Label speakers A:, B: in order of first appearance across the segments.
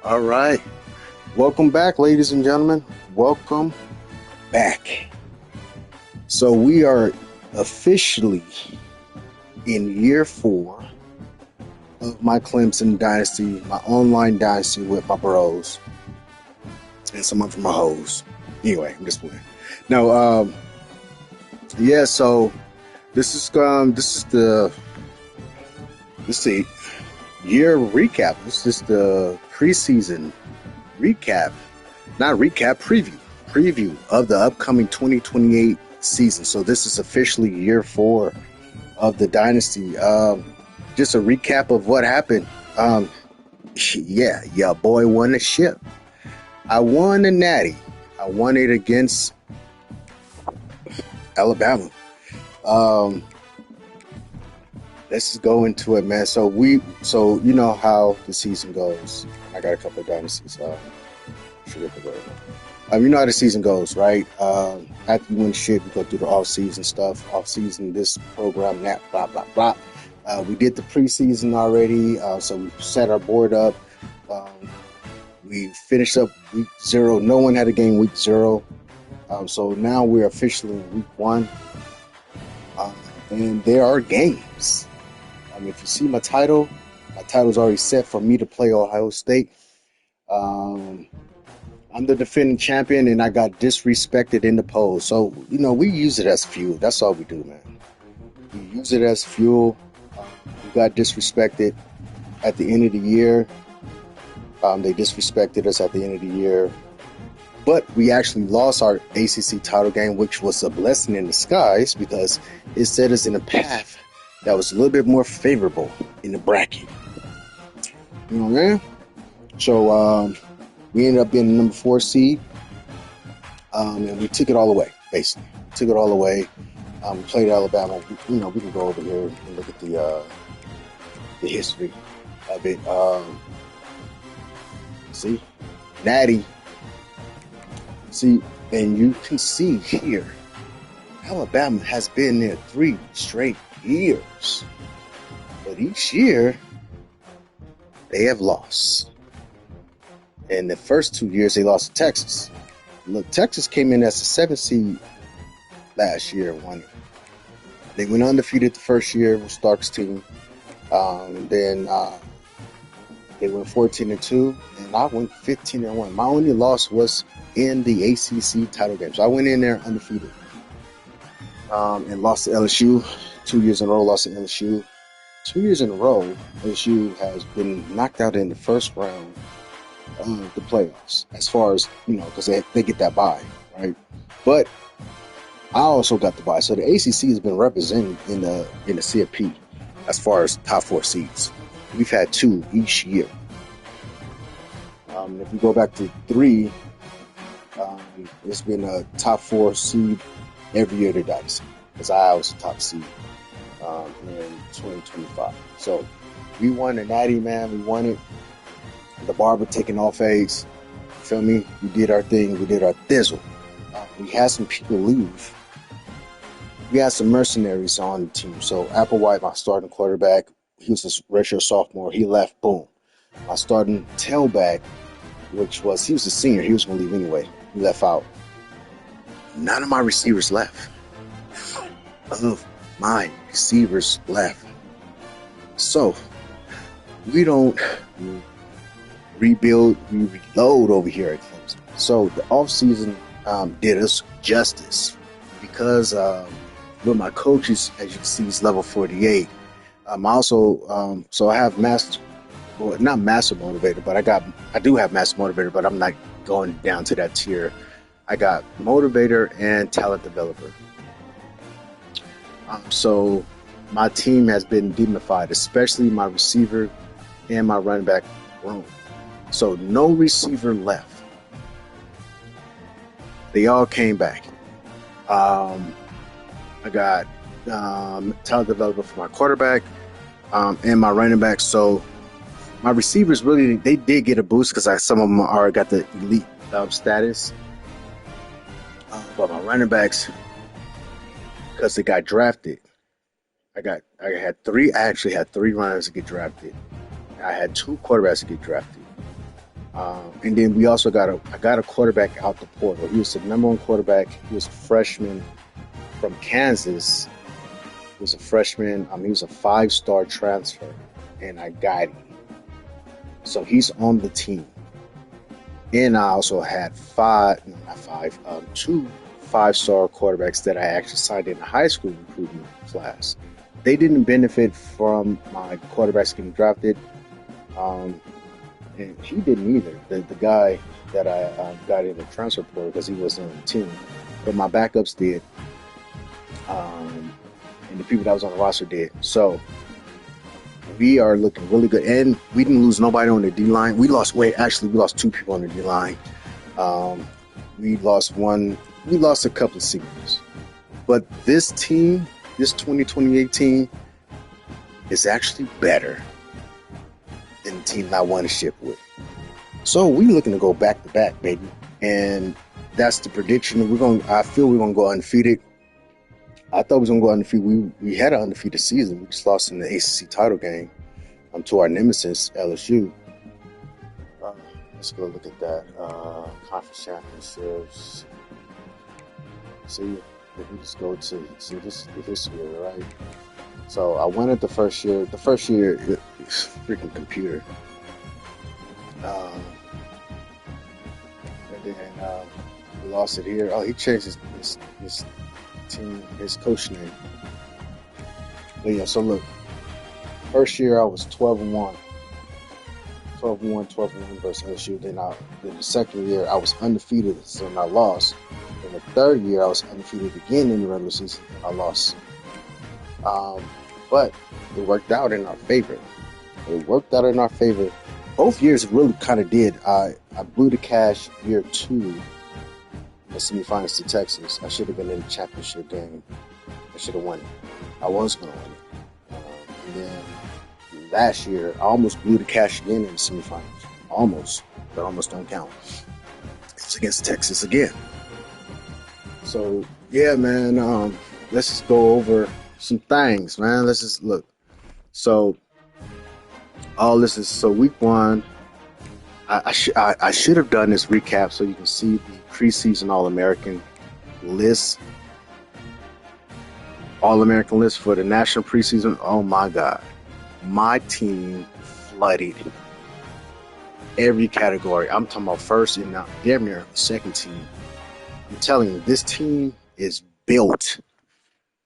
A: All right. Welcome back, ladies and gentlemen. Welcome back. So we are officially in year 4 of my Clemson Dynasty, my online dynasty with my bros and some of my hoes. Anyway, I'm just playing. No, yeah. So this is the year recap. This is the preseason recap, not recap, preview of the upcoming 2028 season. So this is officially year 4 of the dynasty. Just a recap of what happened. Yeah, boy won the ship. I won the Natty. I won it against Alabama. Let's just go into it, man. So you know how the season goes. I got a couple of dynasties. You know how the season goes, right? After you win shit, we go through the off-season stuff. Off-season, this program, that, blah, blah, blah. We did the preseason already, so we set our board up. We finished up week 0. No one had a game week 0. So now we're officially in week 1. And there are games. If you see my title's already set for me to play Ohio State. I'm the defending champion, and I got disrespected in the polls. So, we use it as fuel. That's all we do, man. We use it as fuel. We got disrespected at the end of the year. They disrespected us at the end of the year. But we actually lost our ACC title game, which was a blessing in disguise because it set us in a path that was a little bit more favorable in the bracket. You know what I mean? So, we ended up being the number 4 seed, and we took it all away, basically. Took it all away. We played Alabama. We can go over here and look at the history of it. See? Natty. See, and you can see here, Alabama has been there 3 straight years. But each year, they have lost. In the first 2 years, they lost to Texas. Look, Texas came in as a 7th seed last year and won it. They went undefeated the first year with Stark's team. Then they went 14-2, and I went 15-1. My only loss was in the ACC title game. So I went in there undefeated and lost to LSU. 2 years in a row, lost to LSU. 2 years in a row, LSU has been knocked out in the first round of the playoffs, as far as, because they get that bye, right? But I also got the bye. So the ACC has been represented in the CFP as far as top 4 seeds. We've had 2 each year. If we go back to 3, it's been a top 4 seed every year to Dynasty, because I was the top seed in 2025. So we won the Natty, man. We won it. The barber taking off eggs. Feel me? We did our thing. We did our thizzle. We had some people leave. We had some mercenaries on the team. So Applewhite, my starting quarterback, he was a redshirt sophomore. He left. Boom. My starting tailback, he was a senior. He was going to leave anyway. He left out. None of my receivers left. Of my receivers left. So we don't rebuild, we reload over here at Clemson. So the offseason did us justice because with my coaches, as you can see, is level 48. I'm also so I have not master motivator, but I do have master motivator, but I'm not going down to that tier. I got motivator and talent developer. So my team has been dignified, especially my receiver and my running back room. So no receiver left. They all came back. I got talent developer for my quarterback and my running back. So my receivers really, they did get a boost because some of them already got the elite status. But my running backs, because they got drafted, I actually had 3 runners to get drafted. I had 2 quarterbacks to get drafted. And then we also I got a quarterback out the portal. He was the number one quarterback. He was a freshman from Kansas. He was a freshman. He was a 5-star transfer, and I got him. So he's on the team. And I also had two 5-star quarterbacks that I actually signed in the high school recruiting class. They didn't benefit from my quarterbacks getting drafted. And he didn't either. The guy that I got in the transfer portal because he wasn't on the team. But my backups did. And the people that was on the roster did. So we are looking really good. And we didn't lose nobody on the D-line. We lost 2 people on the D-line. We lost a couple of seniors. But this team, this 2028 team, is actually better than the team I won a ship with. So we looking to go back to back, baby. And that's the prediction. I feel we're gonna go undefeated. I thought we was gonna go undefeated. We had an undefeated season. We just lost in the ACC title game to our nemesis, LSU. Let's go look at that. Conference championships. See, if we just go to this is the history, right? So I won it the first year. The first year, freaking computer. And then we lost it here. Oh, he changed his team, his coach name. But yeah, so look. First year I was 12-1. 12-1 versus LSU. Then the second year I was undefeated, so I lost. In the third year I was undefeated again in the regular season, and I lost. But it worked out in our favor. Both years really kind of did. I blew the cash year 2 in the semifinals to Texas. I should have been in the championship game. I should have won it. I was going to win it. And then last year, I almost blew the cash again in the semifinals. Almost. But almost don't count. It's against Texas again. So, yeah, man. Let's just go over some things, man. Let's just look. So, all this is week 1. I should have done this recap so you can see the preseason All-American list. All-American list for the national preseason. Oh my God, my team flooded every category. I'm talking about first and now damn near second team. I'm telling you, this team is built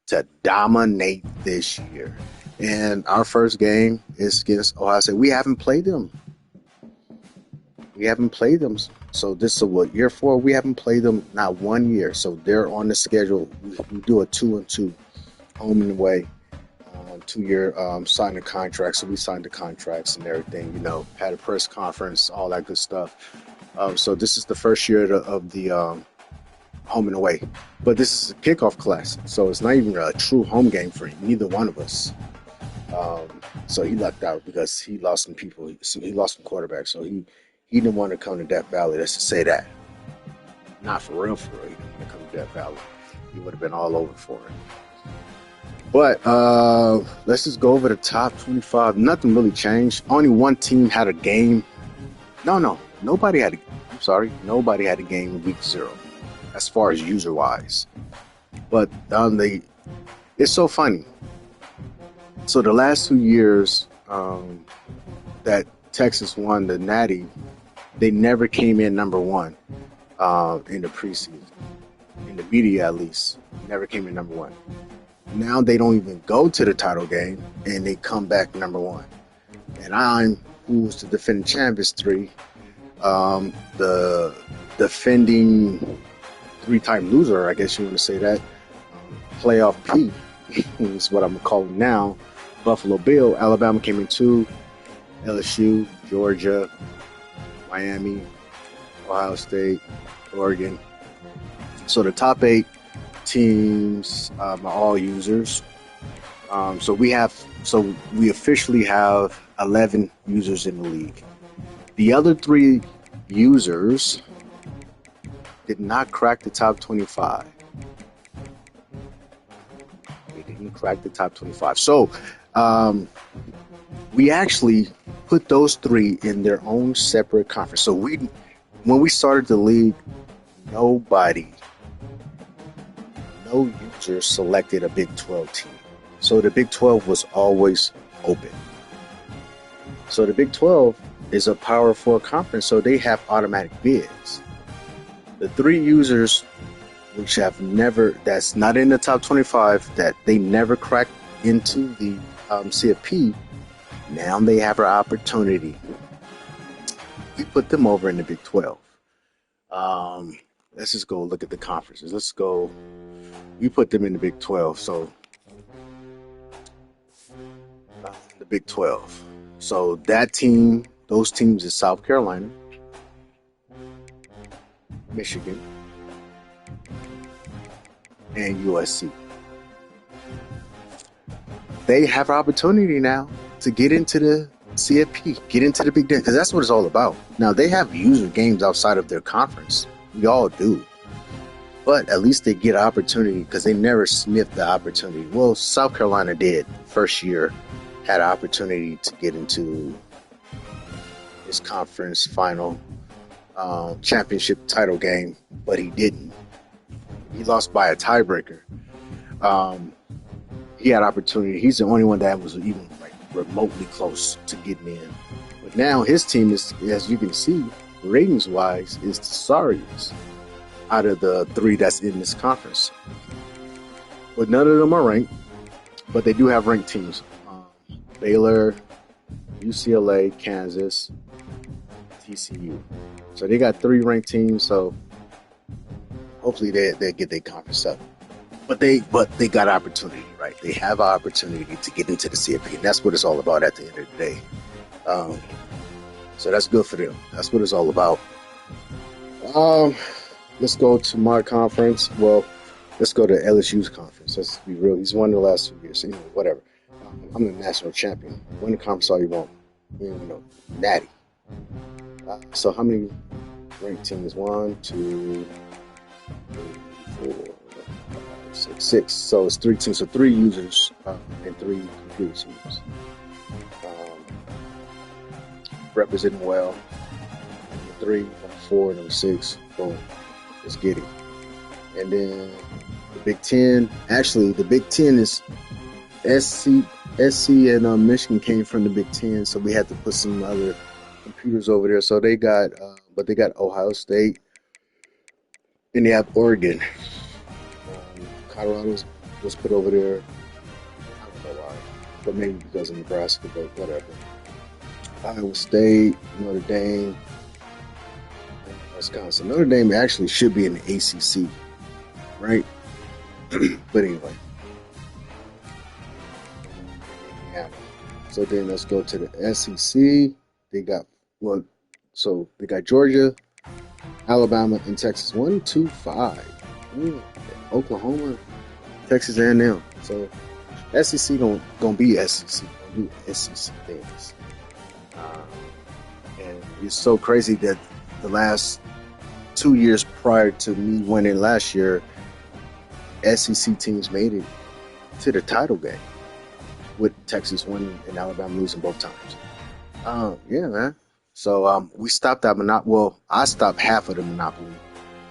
A: to dominate this year. And our first game is against Ohio State. We haven't played them. So this is what, year 4? We haven't played them not 1 year. So they're on the schedule. We do a 2-2 home and away. 2-year signing contract. So we signed the contracts and everything. Had a press conference, all that good stuff. So this is the first year of the home and away. But this is a kickoff class. So it's not even a true home game for neither one of us. So he lucked out because he lost some people. He lost some quarterbacks. So he didn't want to come to Death Valley. Let's just say that. Not for real. He didn't want to come to Death Valley. He would have been all over for it. But let's just go over the top 25. Nothing really changed. Only one team had a game. No. Nobody had a game in week 0 as far as user-wise. But it's so funny. So the last 2 years that Texas won the Natty, they never came in number 1 in the preseason. In the media, at least, never came in number 1. Now they don't even go to the title game, and they come back number 1. And who's the defending champ, is 3. The defending 3-time loser, I guess you want to say that, playoff P is what I'm going to call him now. Buffalo Bill. Alabama came in 2. LSU, Georgia, Miami, Ohio State, Oregon. So the top 8 teams are all users. So we officially have 11 users in the league. The other 3 users did not crack the top 25. They didn't crack the top 25. So we actually put those three in their own separate conference. So when we started the league, no user selected a Big 12 team. So the Big 12 was always open. So the Big 12 is a Power 4 conference, so they have automatic bids. The three users which that's not in the top 25, that they never cracked into the CFP, now they have an opportunity. We put them over in the Big 12. Let's just go look at the conferences. We put them in the Big 12. So the Big 12. So those teams is South Carolina, Michigan, and USC. They have an opportunity now to get into the CFP, get into the Big Ten, because that's what it's all about. Now, they have user games outside of their conference. We all do. But at least they get an opportunity, because they never sniffed the opportunity. Well, South Carolina did. First year, had an opportunity to get into his conference final championship title game, but he didn't. He lost by a tiebreaker. He had opportunity. He's the only one that was even remotely close to getting in. But now his team is, as you can see, ratings-wise, is the sorriest out of the three that's in this conference. But none of them are ranked, but they do have ranked teams. Baylor, UCLA, Kansas, TCU. So they got three ranked teams, so hopefully they get their conference up. But they got opportunity, right? They have an opportunity to get into the CFP, and that's what it's all about at the end of the day. So that's good for them. That's what it's all about. Let's go to my conference. Well, let's go to LSU's conference. Let's be real. He's won the last 2 years. So, whatever. I'm the national champion. Win the conference all you want. Natty. So how many ranked teams? 1, 2, 3, 4, 5, 6, 6. So it's 3 teams. So 3 users and 3 computer teams. Representing well. Number 3, number 4, number 6. Boom. Let's get it. And then the Big Ten. Actually, the Big Ten is SC and Michigan came from the Big Ten, so we had to put some other computers over there. So they got Ohio State, and they have Oregon. Colorado was put over there. I don't know why, but maybe because of Nebraska, but whatever. Iowa State, Notre Dame, and Wisconsin. Notre Dame actually should be in the ACC, right? But anyway. So then let's go to the SEC. They got Georgia, Alabama, and Texas. 1, 2, 5. Oklahoma, Texas A&M. So SEC gonna be SEC. Gonna do SEC things. And it's so crazy that the last 2 years prior to me winning last year, SEC teams made it to the title game, with Texas winning and Alabama losing both times. Yeah, man. So we stopped that monopoly. Well, I stopped half of the monopoly.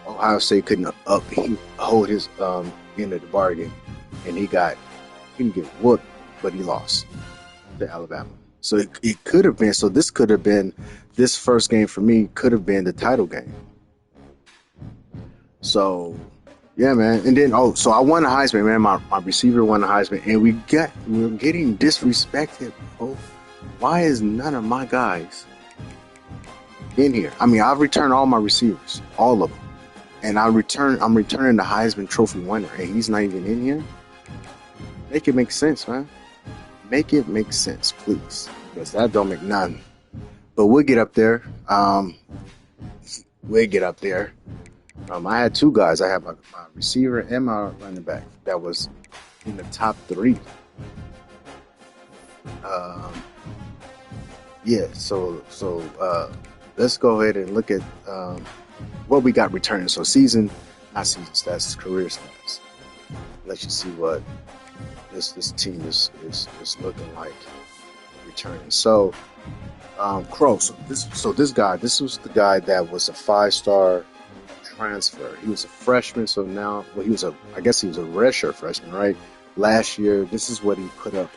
A: Ohio State couldn't hold his end of the bargain, and he didn't get whooped, but he lost to Alabama. So it could have been. So this could have been, this first game for me could have been the title game. So. Yeah, man. And then, so I won the Heisman, man. My receiver won the Heisman, and we're getting disrespected, bro. Why is none of my guys in here? I mean, I've returned all my receivers, all of them, and I'm returning the Heisman Trophy winner, and he's not even in here. Make it make sense, man. Make it make sense, please, because that don't make none. But we'll get up there. I had 2 guys. I had my receiver and my running back that was in the top 3. So let's go ahead and look at what we got returning. So not season stats, career stats. Let you see what this team is looking like returning. So Crow. So this guy, this was the guy that was a 5-star transfer. He was a freshman, so now, well, I guess he was a redshirt freshman, right? Last year, this is what he put up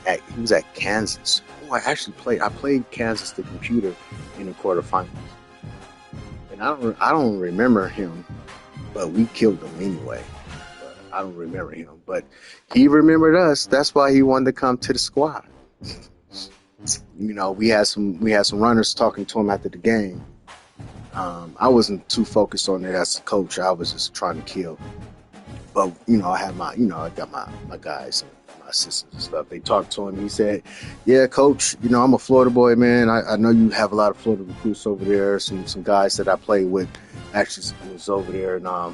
A: he was at Kansas. Oh, I played Kansas the computer in the quarterfinals, and I don't remember him, but we killed him anyway. But I don't remember him, but he remembered us. That's why he wanted to come to the squad. We had some runners talking to him after the game. I wasn't too focused on it as a coach. I was just trying to kill. But I had I got my guys and my assistants and stuff. They talked to him. He said, "Yeah, coach. I'm a Florida boy, man. I know you have a lot of Florida recruits over there. Some guys that I played with actually was over there, and I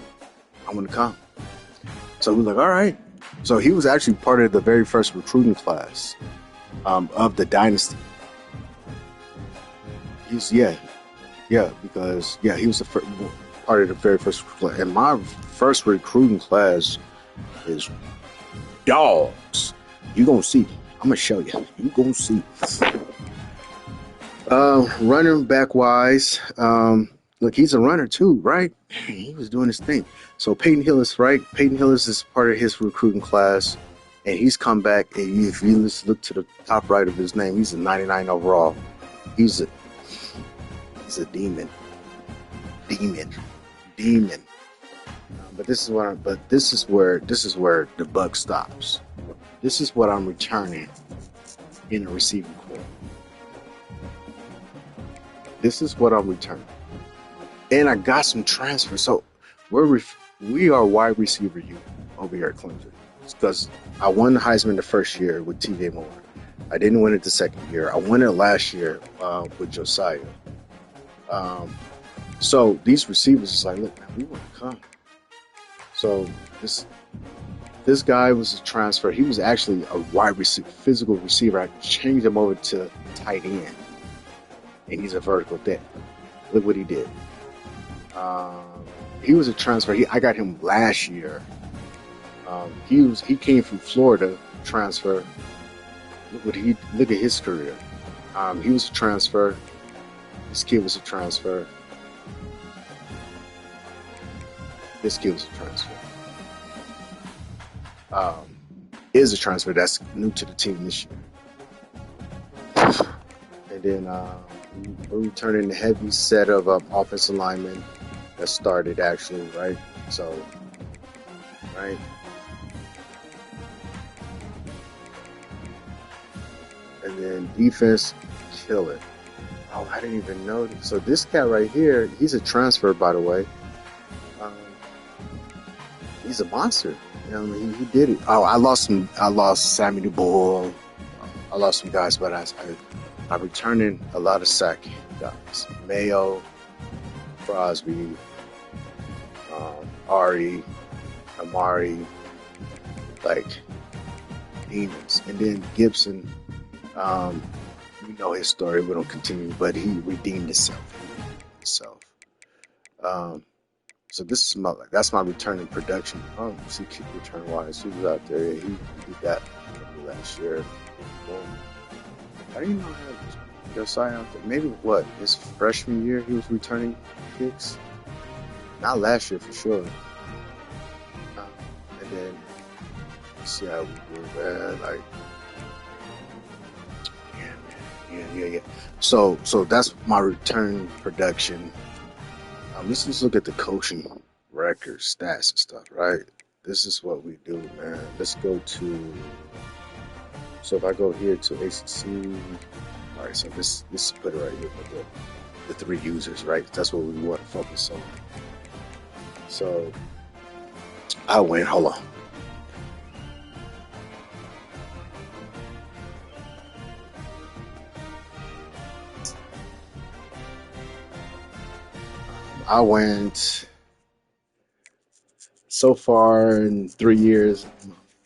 A: want to come." So we were like, "All right." So he was actually part of the very first recruiting class of the Dynasty. Because he was part of the very first class. And my first recruiting class is dogs. You gonna see. I'm gonna show you. You gonna see. Running back wise, look, he's a runner too, right? He was doing his thing. So Peyton Hillis, right? Peyton Hillis is part of his recruiting class, and he's come back. And if you look to the top right of his name, he's a 99 overall. He's a demon. But this is where the buck stops. This is what I'm returning in the receiving corps. This is what I'm returning, and I got some transfers. So we are wide receiver unit over here at Clemson. Because I won the Heisman the first year with T.J. Moore. I didn't win it the second year. I won it last year with Josiah. So these receivers is like, look, man, we want to come. So this guy was a transfer. He was actually a wide receiver, physical receiver. I changed him over to tight end, and he's a vertical depth. Look what he did. He was a transfer. I got him last year. He came from Florida, transfer. Look at his career. He was a transfer. This kid was a transfer. This kid was a transfer. Is a transfer that's new to the team this year. And then we're returning the heavy set of offensive linemen that started actually, right? So, right. And then defense, kill it. Oh, I didn't even know. So this cat right here, he's a transfer, by the way. He's a monster. He did it. Oh, I lost Sammy the Bull. I lost some guys, but I'm returning a lot of sack guys. Mayo, Crosby, Ari, Amari, like demons. And then Gibson, we know his story. We don't continue, but he redeemed himself. So this is that's my return in production. Oh, see, kick return wise, he was out there. Yeah, he did that last year. Well, I didn't know I had Josiah out there. Maybe his freshman year he was returning kicks. Not last year for sure. And then see how we do, man. Like, yeah. So that's my return production. Let's just look at the coaching records, stats, and stuff, right? This is what we do, man. Let's go to. So if I go here to ACC, all right. So this put it right here for the 3 users, right? That's what we want to focus on. So I went. Hold on. I went so far in 3 years,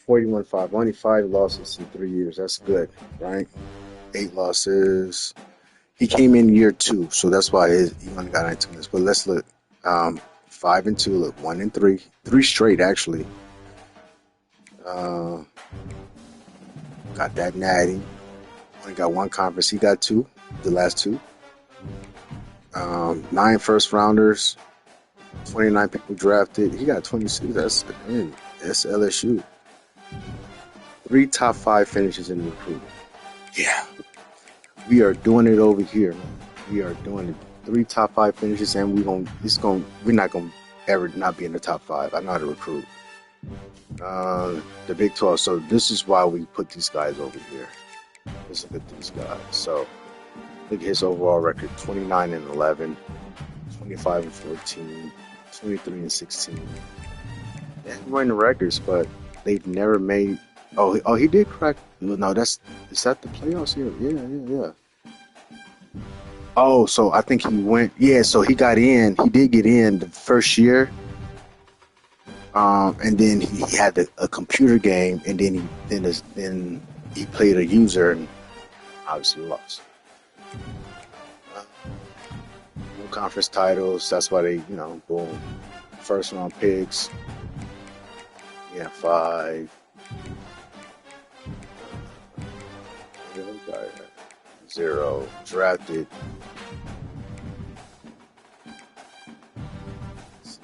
A: 41-5, only 5 losses in 3 years. That's good, right? 8 losses. He came in year 2, so that's why he only got 19 minutes. But let's look. 5-2, look, 1-3, 3 straight actually. Got that natty, only got one conference. He got two, the last two. 9 first rounders, 29 people drafted. He got 26. That's LSU. 3 top 5 finishes in recruiting. Yeah, we are doing it over here. We are doing it. 3 top 5 finishes, and we're not gonna ever not be in the top 5. I know how to recruit. The Big 12. So this is why we put these guys over here. Let's look at these guys. So look at his overall record: 29 and 11, 25 and 14, 23 and 16. They haven't won the records, but they've never made. Oh, he did crack. No, is that the playoffs here? Yeah. Oh, so I think he went. Yeah, so he got in. He did get in the first year. And then he had a computer game, and then he played a user and obviously lost. Uh, no conference titles. That's why they, boom. First round picks. Yeah, 5. The other guy, 0. Drafted. Let's see.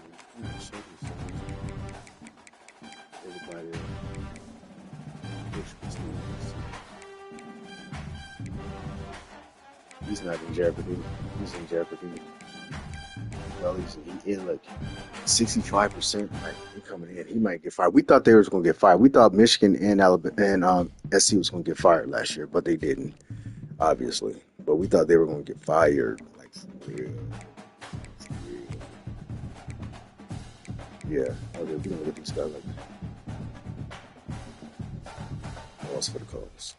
A: Everybody. He's not in jeopardy. He's in jeopardy. Well, he in like 65%. Like he coming in, he might get fired. We thought they was gonna get fired. We thought Michigan and Alabama and SC was gonna get fired last year, but they didn't, obviously. But we thought they were gonna get fired, like for real. For real. Yeah, okay, we gonna look at these guys like lost for the cause.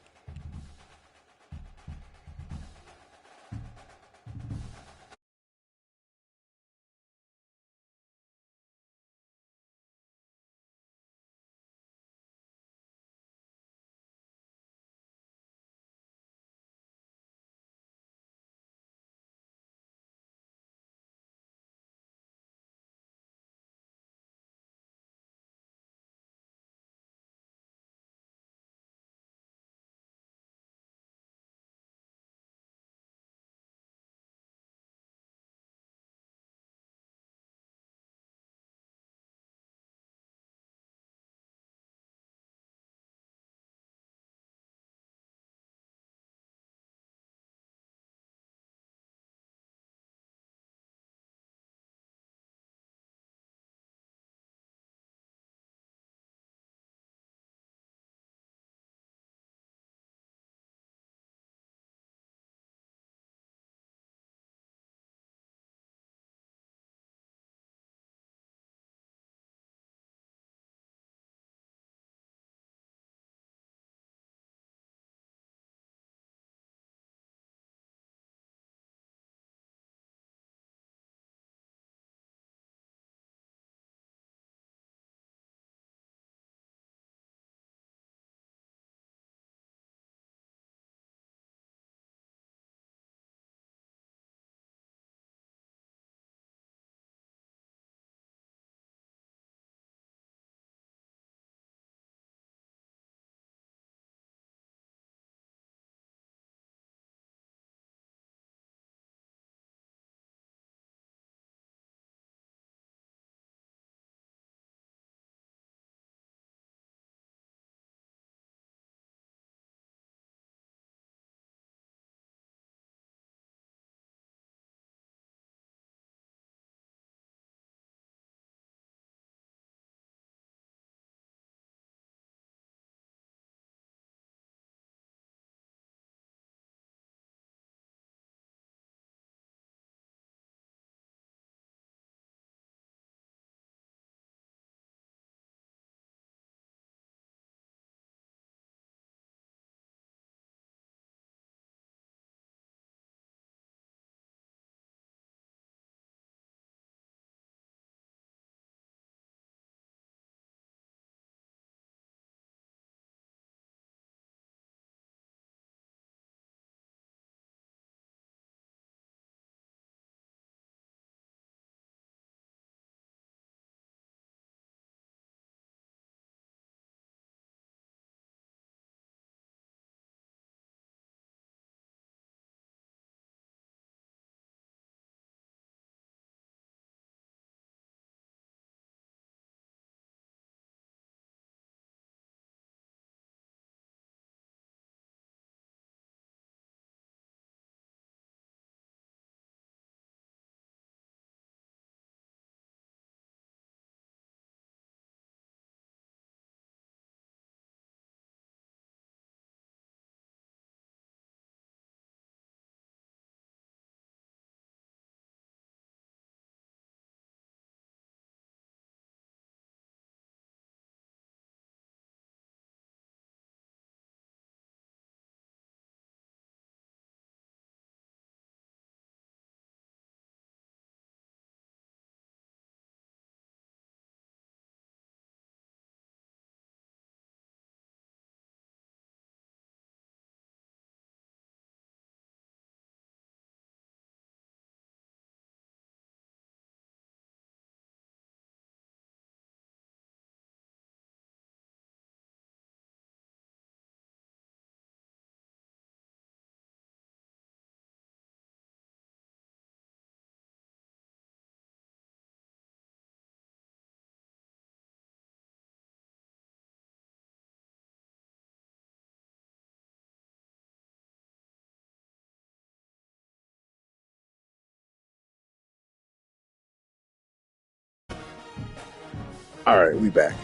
A: All right, we back.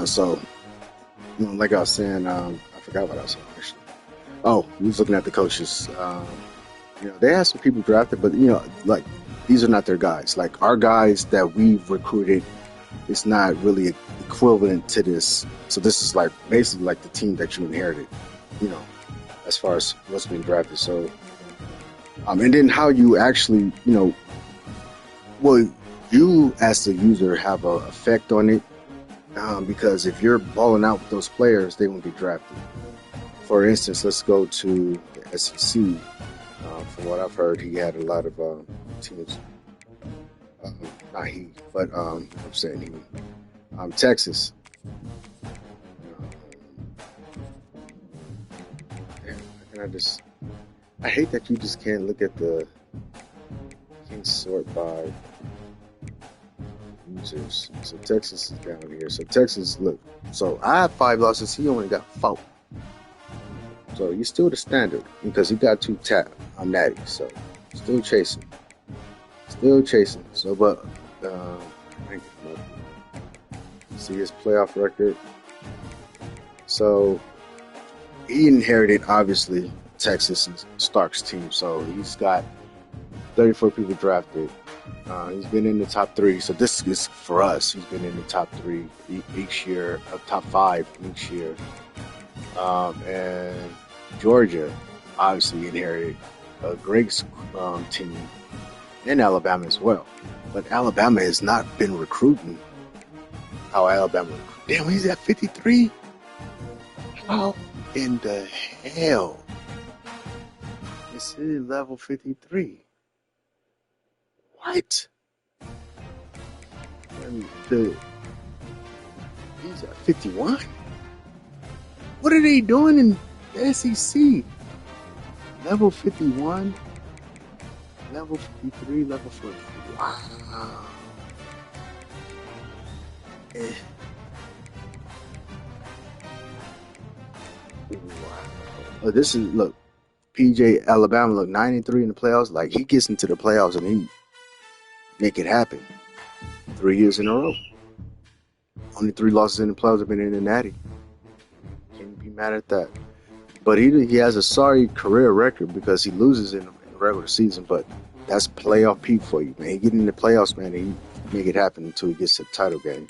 A: So, like I was saying, I forgot what I was saying actually. Oh, we was looking at the coaches. They had some people drafted, but like these are not their guys. Like our guys that we've recruited, it's not really equivalent to this. So this is like basically like the team that you inherited. You know, as far as what's being drafted. So, and then how you actually, well, you as the user have an effect on it. Because if you're balling out with those players, they won't get drafted. For instance, let's go to the SEC. From what I've heard, he had a lot of teams. Not he, but I'm saying he. Texas. Damn, I hate that you just can't look at can't sort by users. So Texas is down here. So Texas, look. So I have 5 losses. He only got 4. So you're still the standard because he got 2 I'm natty. So still chasing. So, but see his playoff record. So he inherited obviously Texas and Stark's team. So he's got 34 people drafted. He's been in the top 3. So this is for us. He's been in the top 3 each year, top 5 each year. And Georgia obviously inherited a great team, and Alabama as well. But Alabama has not been recruiting how Alabama. Damn, he's at 53. How in the hell is he level 53? What? And he's at 51. What are they doing in the SEC? Level 51, level 53, level 40. Wow. Wow. Oh, this is, look, PJ Alabama, look, 93 in the playoffs. Like, he gets into the playoffs and he make it happen. 3 years in a row. Only 3 losses in the playoffs have been in the natty. Can't be mad at that. But he has a sorry career record because he loses in the regular season. But that's playoff peak for you, man. He get in the playoffs, man, and he make it happen until he gets to the title game.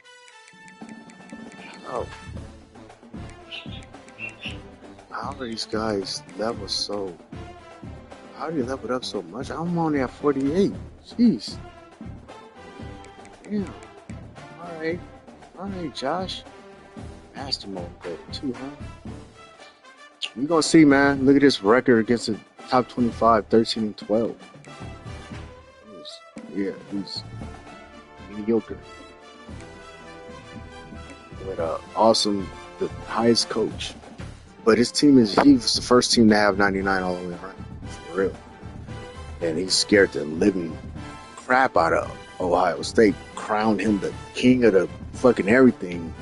A: Oh, how are these guys level so? How do you level it up so much? I'm only at 48. Jeez. Damn. All right, Josh. Master mode go too, huh? We're going to see, man. Look at this record against the top 25, 13 and 12. He's mediocre. But the highest coach. But his team he was the first team to have 99 all the way around. For real. And he's scared the living crap out of Ohio State. Crowned him the king of the fucking everything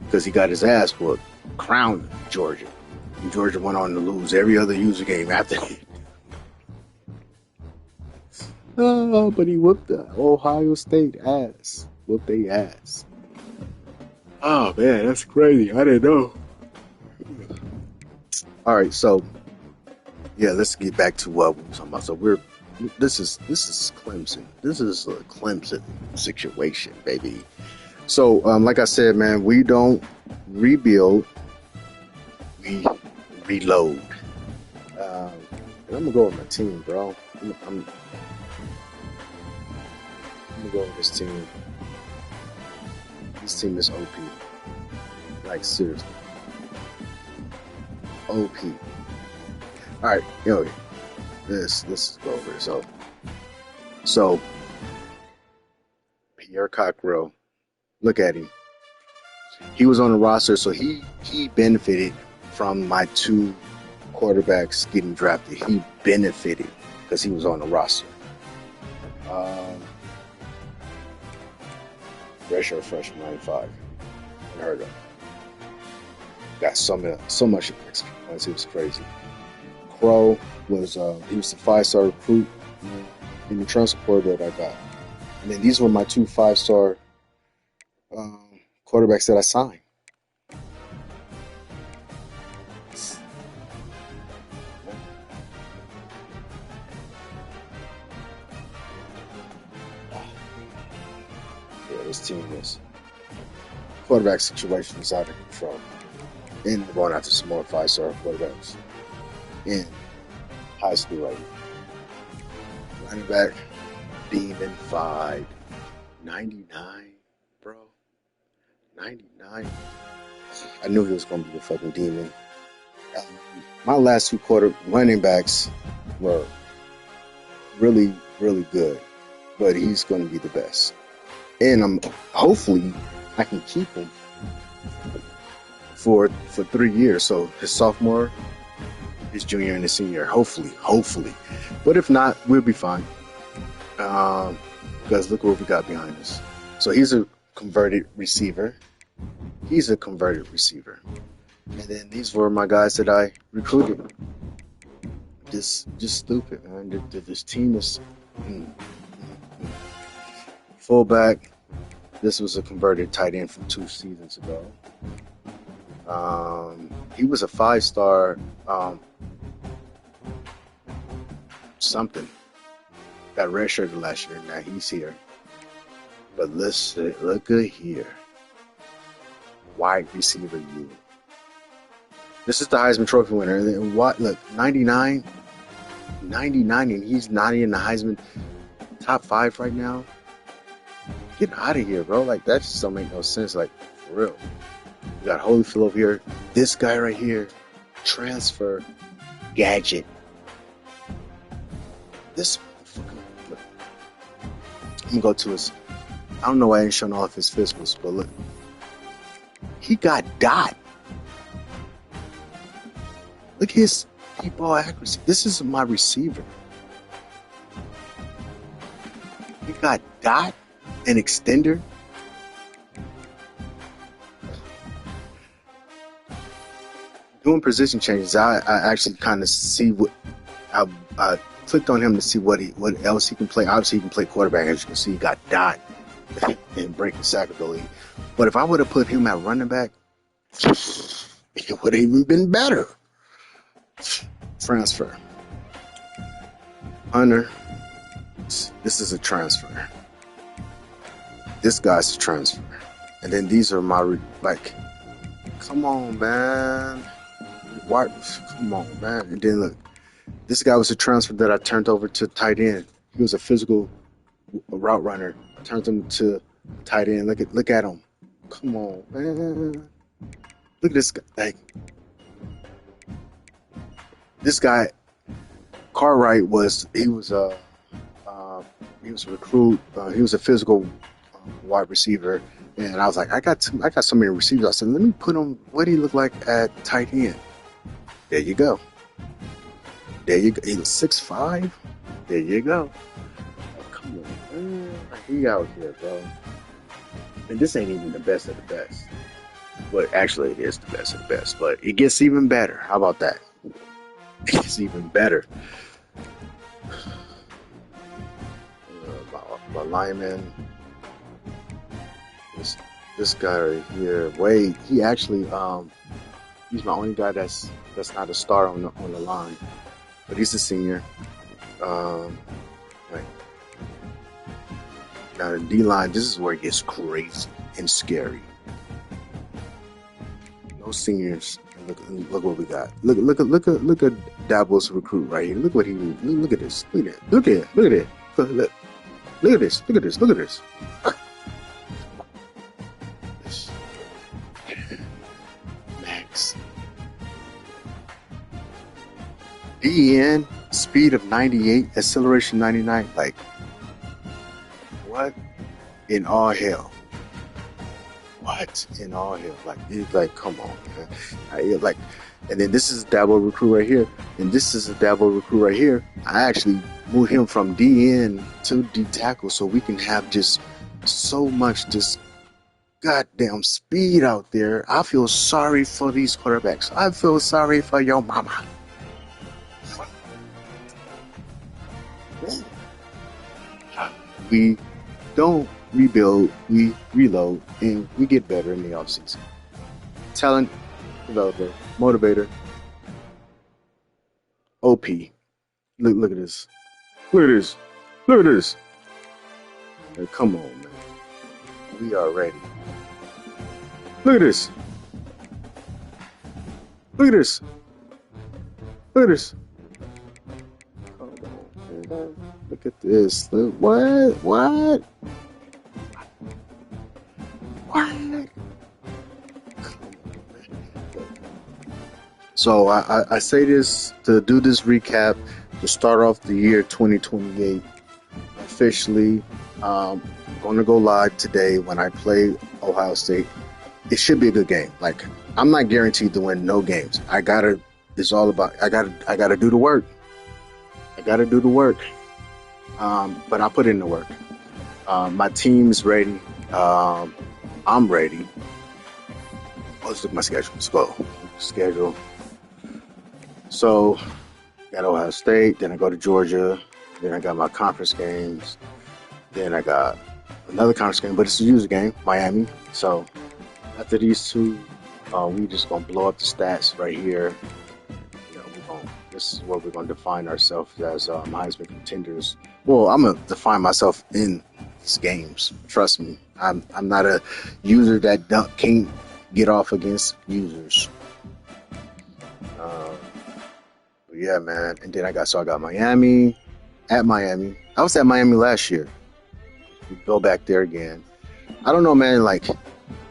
A: because he got his ass whooped. Crowned Georgia. Georgia went on to lose every other user game after that. Oh, but he whooped the Ohio State ass. Whooped their ass. Oh, man, that's crazy. I didn't know. All right, so, yeah, let's get back to what we were talking about. So this is Clemson. This is a Clemson situation, baby. So, like I said, man, we don't rebuild. We reload. And I'm gonna go with my team, bro. I'm gonna go with this team. This team is OP. Like, seriously. OP. Alright, let's go over it. So Pierre Cockrell, look at him. He was on the roster, so he benefited from my 2 quarterbacks getting drafted. He benefited because he was on the roster. Freshman 95. Unheard of. Got so much experience. It was crazy. Crow was he was the 5-star recruit in the transfer portal that I got. And then these were my 2 5-star quarterbacks that I signed. Yeah, this team is quarterback situation is out of control. And we're going after some more 5-star quarterbacks in high school right now. Running back, Demon 599, bro. 99. I knew he was going to be a fucking demon. My last two running backs were really, really good, but he's going to be the best. And hopefully I can keep him for 3 years. So his sophomore, his junior, and his senior. Hopefully. But if not, we'll be fine. Because look what we got behind us. So he's a converted receiver. And then these were my guys that I recruited. Just stupid, man. This team is fullback. This was a converted tight end from 2 seasons ago. He was a 5-star something. Got redshirted last year. Now he's here. But listen, look at here. Wide receiver you. This is the Heisman Trophy winner. And what? Look, 99, and he's not in the Heisman top 5 right now. Get out of here, bro. Like, that just don't make no sense. Like, for real. We got Holyfield over here. This guy right here. Transfer gadget. This motherfucker. Look. I'm going to go to his. I don't know why I ain't showing all of his physicals, but look. He got dot. Look at his deep ball accuracy. This is my receiver. He got dot and extender. Doing position changes, I actually kind of see what I clicked on him to see what else he can play. Obviously, he can play quarterback. As you can see, he got dot and break the sack ability. But if I would have put him at running back, it would have even been better. Transfer. Hunter. This is a transfer. This guy's a transfer. And then these are my, like, come on, man. Why? Come on, man. And then look, this guy was a transfer that I turned over to tight end. He was a physical route runner. I turned him to tight end. Look at him. Come on, man. Look at this guy. Like, this guy, Cartwright was a recruit. He was a physical wide receiver, and I was like, I got so many receivers. I said, let me put him. What did he look like at tight end? There you go. He was 6'5". There you go. Oh, come on, man. He out here, bro. And this ain't even the best of the best. But actually, it is the best of the best. But it gets even better. How about that? It gets even better. My lineman. This guy right here, Wade. He actually, he's my only guy that's not a star on the line. But he's a senior. Right. Now the D-line, this is where it gets crazy and scary. No seniors. Look what we got. Look at Dabo's recruit right here. Look what he did. Look at this. Look at it. Look at this. Max. DN, speed of 98, acceleration 99. Like, what in all hell? What in all hell? Like, it's like, come on, man. And then this is a Dabo recruit right here, and this is a Dabo recruit right here. I actually moved him from DN to D tackle so we can have just so much just goddamn speed out there. I feel sorry for these quarterbacks. I feel sorry for your mama. We don't rebuild, we reload, and we get better in the offseason. Talent developer, motivator, OP. Look at this. Look at this. Look at this. Hey, come on, man. We are ready. Look at this. Look at this. Look at this. Come on, man. Look at this. Look, what? What? What? So I say this to do this recap to start off the year 2028 officially. Going to go live today when I play Ohio State. It should be a good game. Like, I'm not guaranteed to win no games. It's all about, I gotta do the work. I gotta do the work. But I put in the work. My team's ready. I'm ready. Let's look at my schedule. Let's go. Schedule. So, got Ohio State, then I go to Georgia, then I got my conference games, then I got another conference game, but it's a user game, Miami. So, after these two, we just gonna blow up the stats right here. You know, this is where we're gonna define ourselves as Heisman contenders. Well, I'm gonna define myself in these games. Trust me, I'm not a user that can't get off against users. Yeah, man. And then I got Miami, at Miami. I was at Miami last year. We go back there again. I don't know, man. Like,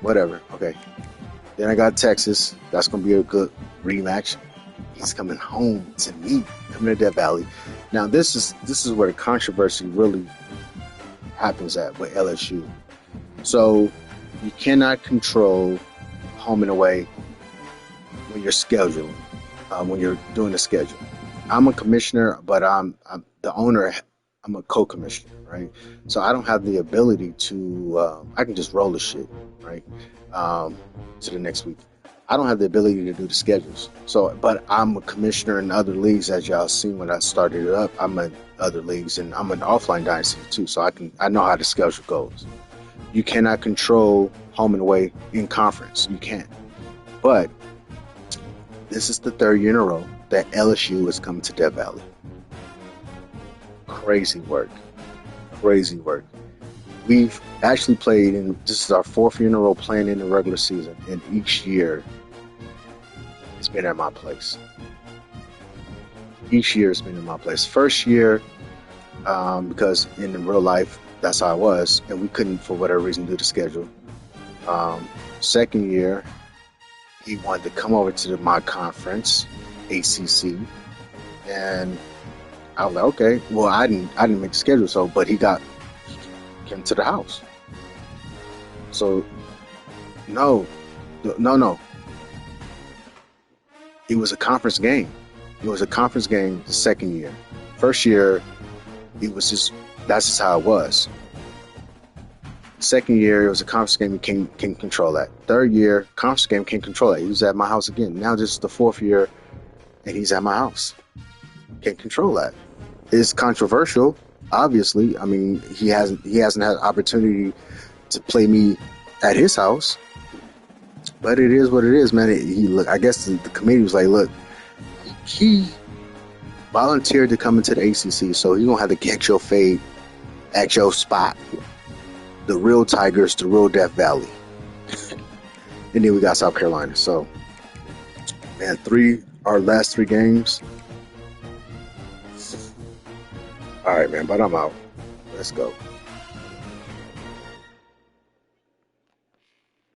A: whatever. Okay. Then I got Texas. That's gonna be a good rematch. He's coming home to me, coming to Death Valley. Now, this is where the controversy really happens at with LSU. So you cannot control home and away when you're scheduling. When you're doing the schedule. I'm a commissioner, but I'm the owner. I'm a co-commissioner, right? So I don't have the ability to, I can just roll the shit, right? To the next week. I don't have the ability to do the schedules. So, but I'm a commissioner in other leagues, as y'all seen when I started it up. I'm in other leagues, and I'm an offline dynasty too. So I know how the schedule goes. You cannot control home and away in conference. You can't. But this is the third year in a row that LSU is coming to Death Valley. Crazy work. Crazy work. We've actually played, and this is our fourth year in a row playing in the regular season, and each year it's been at my place. Each year it's been in my place. First year, because in real life, that's how I was, and we couldn't, for whatever reason, do the schedule. Second year, he wanted to come over to my conference, ACC, and I was like, okay. Well, I didn't make the schedule, but he came to the house. So, no. It was a conference game. It was a conference game the second year. First year, that's just how it was. Second year, it was a conference game. He can control that. Third year, conference game, can't control that. He was at my house again. Now this is the fourth year, and he's at my house. Can't control that. It's controversial, obviously. I mean, he hasn't had opportunity to play me at his house, but it is what it is, man. I guess the committee was like, look, he volunteered to come into the ACC, so he's gonna have to get your fade at your spot. The real Tigers, the real Death Valley. And then we got South Carolina. So, man, our last three games. All right, man, but I'm out. Let's go.